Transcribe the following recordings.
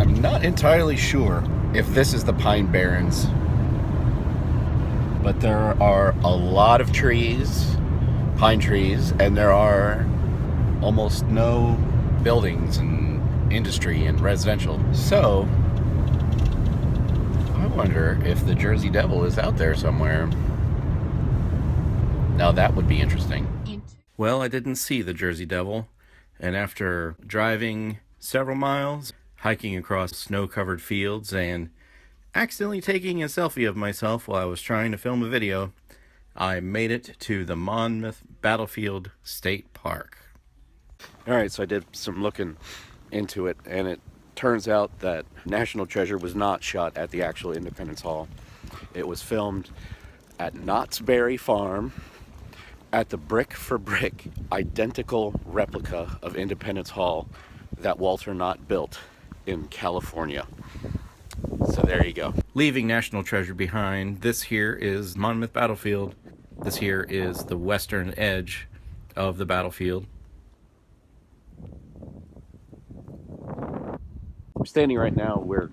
I'm not entirely sure if this is the Pine Barrens, but there are a lot of trees, pine trees, and there are almost no buildings and industry and residential. So I wonder if the Jersey Devil is out there somewhere. Now that would be interesting. Well, I didn't see the Jersey Devil, and after driving several miles, hiking across snow-covered fields, and accidentally taking a selfie of myself while I was trying to film a video, I made it to the Monmouth Battlefield State Park. Alright, so I did some looking into it, and it turns out that National Treasure was not shot at the actual Independence Hall. It was filmed at Knott's Berry Farm, at the brick-for-brick identical replica of Independence Hall that Walter Knott built in California. So there you go. Leaving National Treasure behind, this here is Monmouth Battlefield. This here is the western edge of the battlefield. I'm standing right now where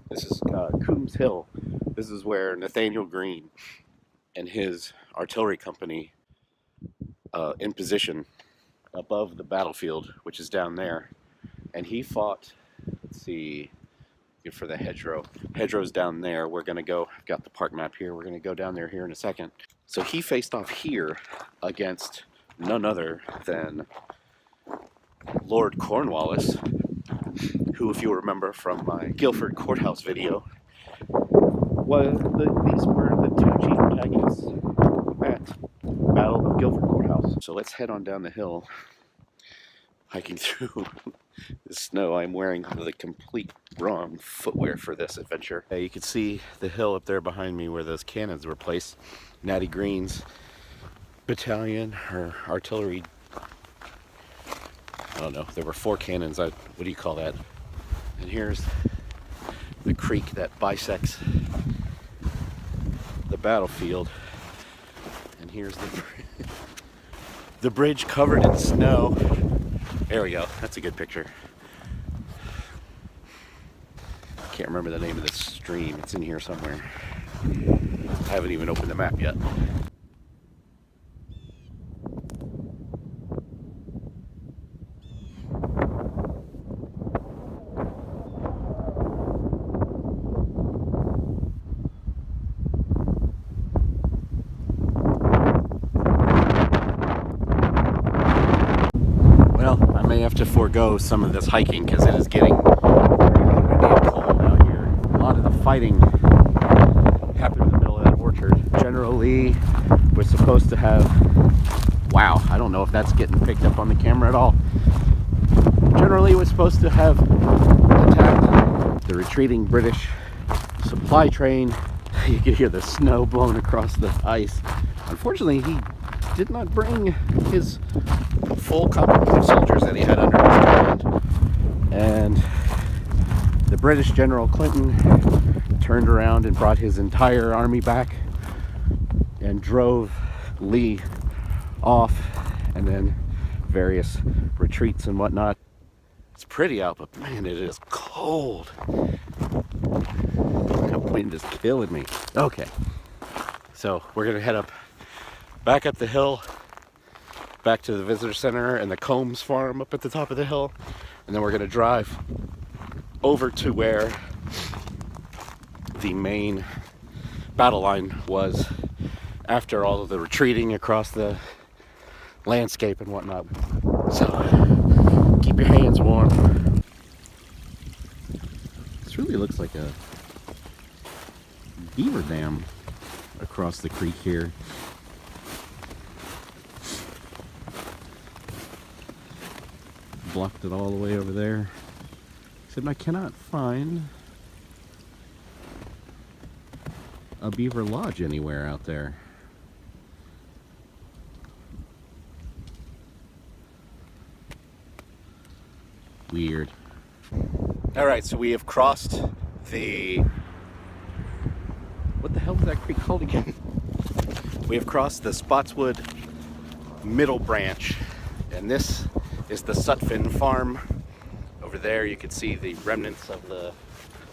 this is Coombs Hill. This is where Nathaniel Greene and his artillery company in position above the battlefield, which is down there, and he fought, let's see, for the hedgerow. Hedgerow's down there. We're gonna go, I've got the park map here, we're gonna go down there here in a second. So he faced off here against none other than Lord Cornwallis, who, if you remember from my Guilford Courthouse video, these were the two chief protagonists at Battle of Guilford Courthouse. So let's head on down the hill, hiking through the snow. I'm wearing the complete wrong footwear for this adventure. You can see the hill up there behind me where those cannons were placed. Natty Greene's battalion, or artillery, I don't know, there were 4 cannons, what do you call that? And here's the creek that bisects the battlefield, and here's the bridge covered in snow. There we go, that's a good picture. Can't remember the name of this stream, it's in here somewhere. I haven't even opened the map yet. I have to forego some of this hiking because it is getting pretty windy and cold out here. A lot of the fighting happened in the middle of that orchard. General Lee was supposed to have, wow, I don't know if that's getting picked up on the camera at all. General Lee was supposed to have attacked the retreating British supply train. You could hear the snow blowing across the ice. Unfortunately, he did not bring his full complement of soldiers that he had under his command, and the British General Clinton turned around and brought his entire army back and drove Lee off, and then various retreats and whatnot. It's pretty out, but man, it is cold. The wind is killing me. Okay, so we're gonna head back up the hill, back to the visitor center and the Combs farm up at the top of the hill, and then we're gonna drive over to where the main battle line was after all of the retreating across the landscape and whatnot. So keep your hands warm. This really looks like a beaver dam across the creek here. Blocked it all the way over there. Except I cannot find a beaver lodge anywhere out there. Weird. Alright, so we have crossed the... what the hell is that creek called again? We have crossed the Spotswood Middle Branch, and this is the Sutphin Farm Over there you can see the remnants of the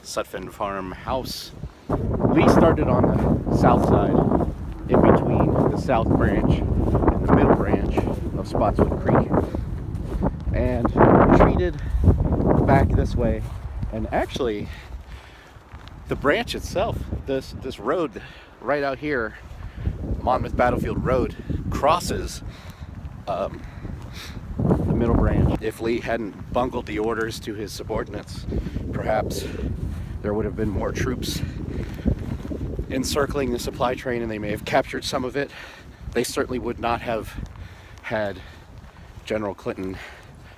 Sutphen Farm house. Lee started on the south side, in between the south branch and the middle branch of Spotswood Creek, and retreated back this way. And actually, the branch itself, this road right out here, Monmouth Battlefield Road, crosses the middle branch. If Lee hadn't bungled the orders to his subordinates, perhaps there would have been more troops encircling the supply train, and they may have captured some of it. They certainly would not have had General Clinton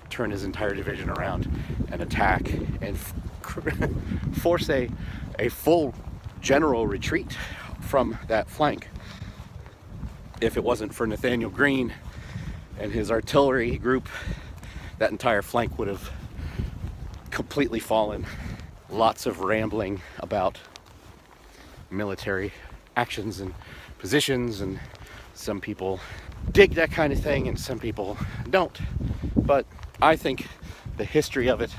turn his entire division around and attack and force a full general retreat from that flank. If it wasn't for Nathaniel Greene and his artillery group, that entire flank would have completely fallen. Lots of rambling about military actions and positions, and some people dig that kind of thing and some people don't. But I think the history of it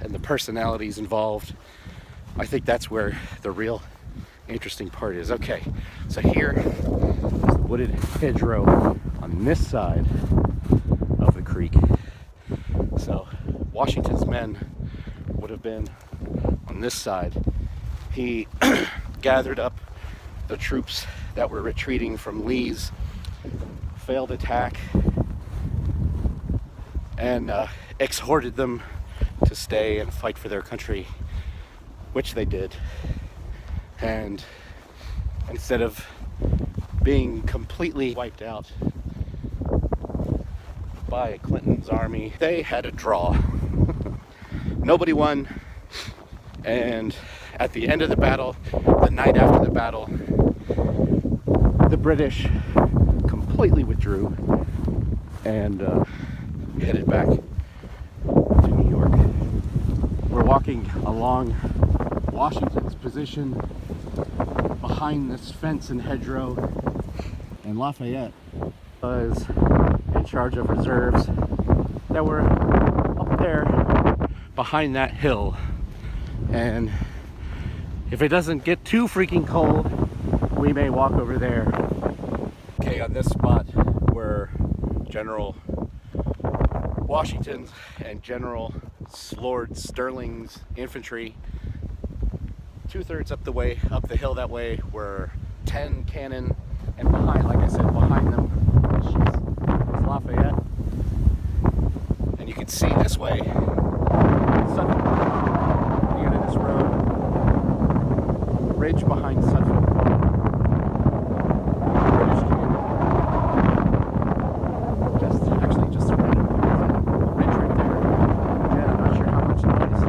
and the personalities involved, I think that's where the real interesting part is. Okay, so here is the wooded hedgerow on this side of the creek. So Washington's men would have been on this side. He gathered up the troops that were retreating from Lee's failed attack and exhorted them to stay and fight for their country, which they did. And instead of being completely wiped out by Clinton's army, they had a draw. Nobody won, and at the end of the battle, the night after the battle, the British completely withdrew and headed back to New York. We're walking along Washington's position behind this fence and hedgerow, and Lafayette was in charge of reserves that were up there behind that hill. And if it doesn't get too freaking cold, we may walk over there. Okay, on this spot where General Washington's and General Lord Sterling's infantry, 2/3 up the hill that way, were 10 cannon, and behind, like I said, behind them is Lafayette. And you can see this way, Sutphen, the end of this road, ridge behind Sutphen, British cannon. Just a ridge right there. Yeah, I'm not sure how much noise.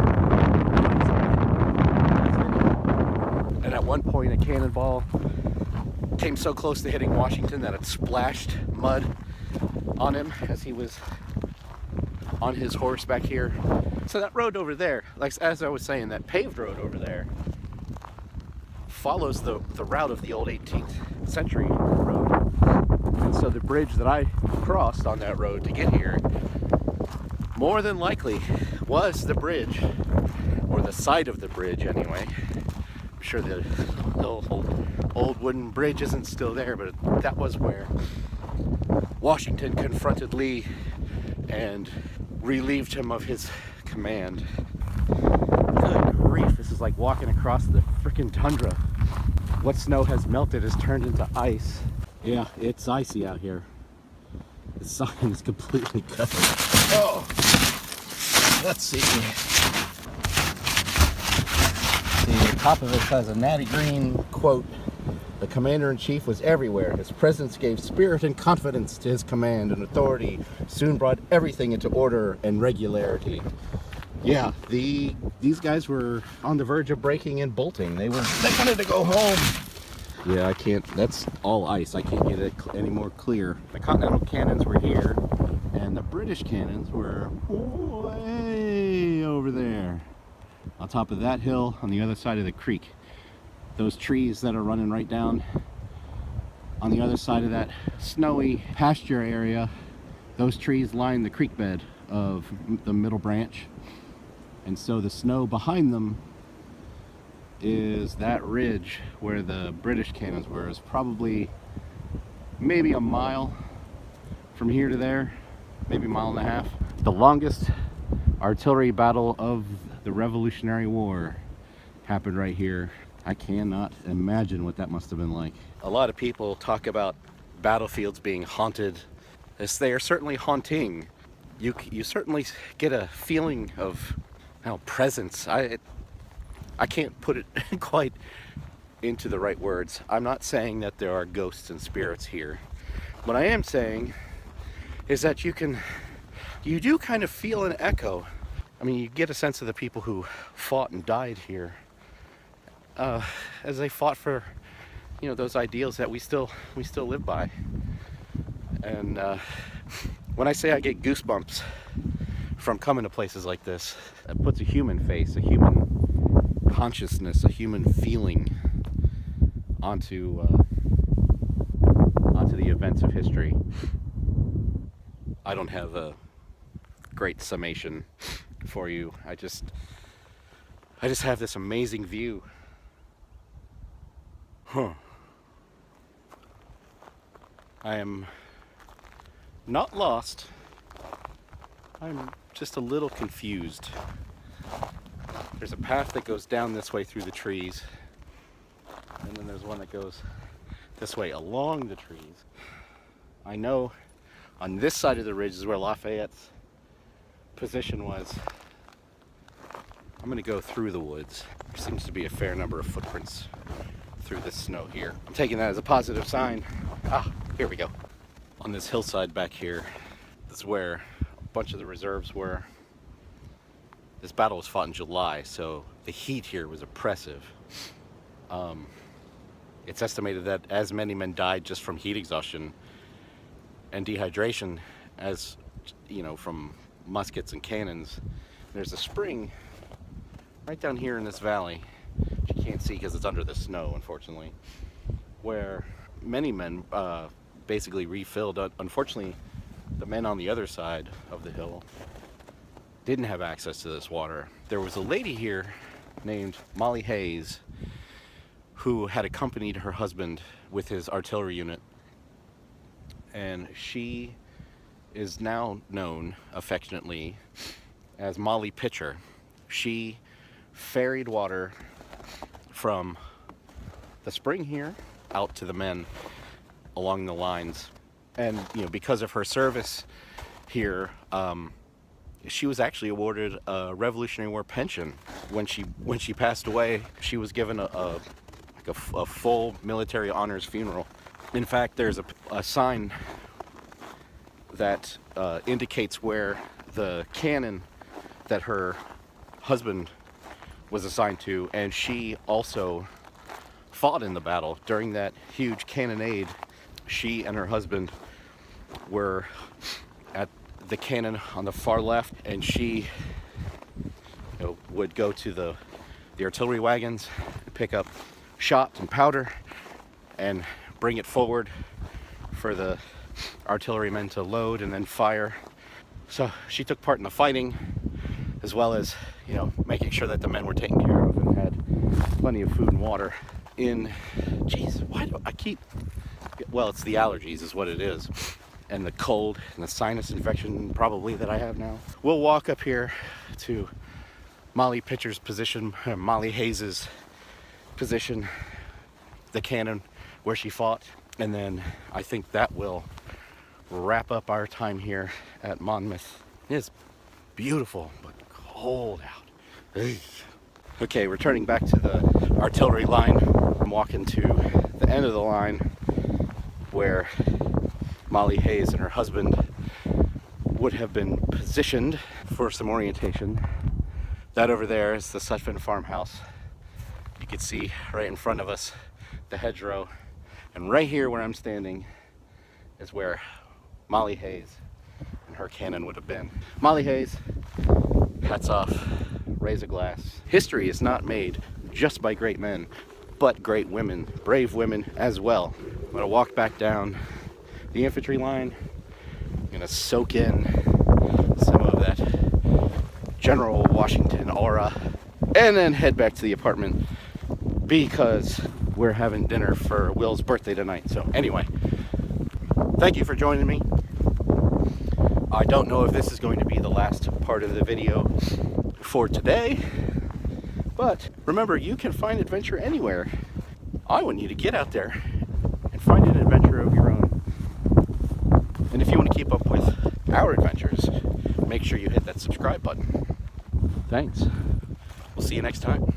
And at one point, a cannonball came so close to hitting Washington that it splashed mud on him as he was on his horse back here. So that road over there, like as I was saying, that paved road over there follows the route of the old 18th century road. And so the bridge that I crossed on that road to get here more than likely was the bridge, or the site of the bridge anyway. I'm sure the old wooden bridge isn't still there, but that was where Washington confronted Lee and relieved him of his command. Good grief, this is like walking across the frickin' tundra. What snow has melted has turned into ice. Yeah, it's icy out here. The sign is completely covered. Oh, let's see. The top of it has a natty green quote. The commander-in-chief was everywhere. His presence gave spirit and confidence to his command, and authority soon brought everything into order and regularity. Yeah, these guys were on the verge of breaking and bolting. They wanted to go home. Yeah, I can't. That's all ice. I can't get it any more clear. The Continental cannons were here, and the British cannons were way over there, on top of that hill, on the other side of the creek. Those trees that are running right down on the other side of that snowy pasture area, those trees line the creek bed of the middle branch. And so the snow behind them is that ridge where the British cannons were. It's probably maybe a mile from here to there, maybe a mile and a half. The longest artillery battle of the Revolutionary War happened right here. I cannot imagine what that must have been like. A lot of people talk about battlefields being haunted. As they are certainly haunting. You certainly get a feeling of presence. I can't put it quite into the right words. I'm not saying that there are ghosts and spirits here. What I am saying is that you do kind of feel an echo. I mean, you get a sense of the people who fought and died here as they fought for, those ideals that we still live by. And when I say I get goosebumps from coming to places like this, it puts a human face, a human consciousness, a human feeling onto the events of history. I don't have a great summation for you. I just have this amazing view. I am not lost. I'm just a little confused. There's a path that goes down this way through the trees, and then there's one that goes this way along the trees. I know on this side of the ridge is where Lafayette's position was. I'm going to go through the woods. There seems to be a fair number of footprints through the snow here. I'm taking that as a positive sign. Here we go. On this hillside back here, this is where a bunch of the reserves were. This battle was fought in July, so the heat here was oppressive. It's estimated that as many men died just from heat exhaustion and dehydration as, from muskets and cannons. There's a spring right down here in this valley, which you can't see because it's under the snow, unfortunately, where many men basically refilled. Unfortunately, the men on the other side of the hill didn't have access to this water. There was a lady here named Molly Hayes who had accompanied her husband with his artillery unit, and she is now known affectionately as Molly Pitcher. She ferried water from the spring here out to the men along the lines, and because of her service here, she was actually awarded a Revolutionary War pension. When she passed away, she was given a full military honors funeral. In fact, there's a sign that indicates where the cannon that her husband was assigned to, and she also fought in the battle. During that huge cannonade, she and her husband were at the cannon on the far left, and she would go to the artillery wagons, pick up shot and powder, and bring it forward for the artillerymen to load and then fire. So she took part in the fighting, as well as making sure that the men were taken care of and had plenty of food and water. Why do I keep? Well, it's the allergies is what it is, and the cold and the sinus infection probably that I have now. We'll walk up here to Molly Pitcher's position, Molly Hayes's position, the cannon where she fought, and then I think that will wrap up our time here at Monmouth. It's beautiful, but cold out. Okay, returning back to the artillery line. I'm walking to the end of the line where Molly Hayes and her husband would have been positioned for some orientation. That over there is the Sutphin farmhouse. You can see right in front of us the hedgerow, and right here where I'm standing is where Molly Hayes and her cannon would have been. Molly Hayes, hats off, raise a glass. History is not made just by great men, but great women, brave women as well. I'm gonna walk back down the infantry line. I'm gonna soak in some of general Washington aura, and then head back to the apartment because we're having dinner for Will's birthday tonight. So anyway, thank you for joining me. I don't know if this is going to be the last part of the video for today, but remember, you can find adventure anywhere. I want you to get out there and find an adventure of your own. And if you want to keep up with our adventures, make sure you hit that subscribe button. Thanks. We'll see you next time.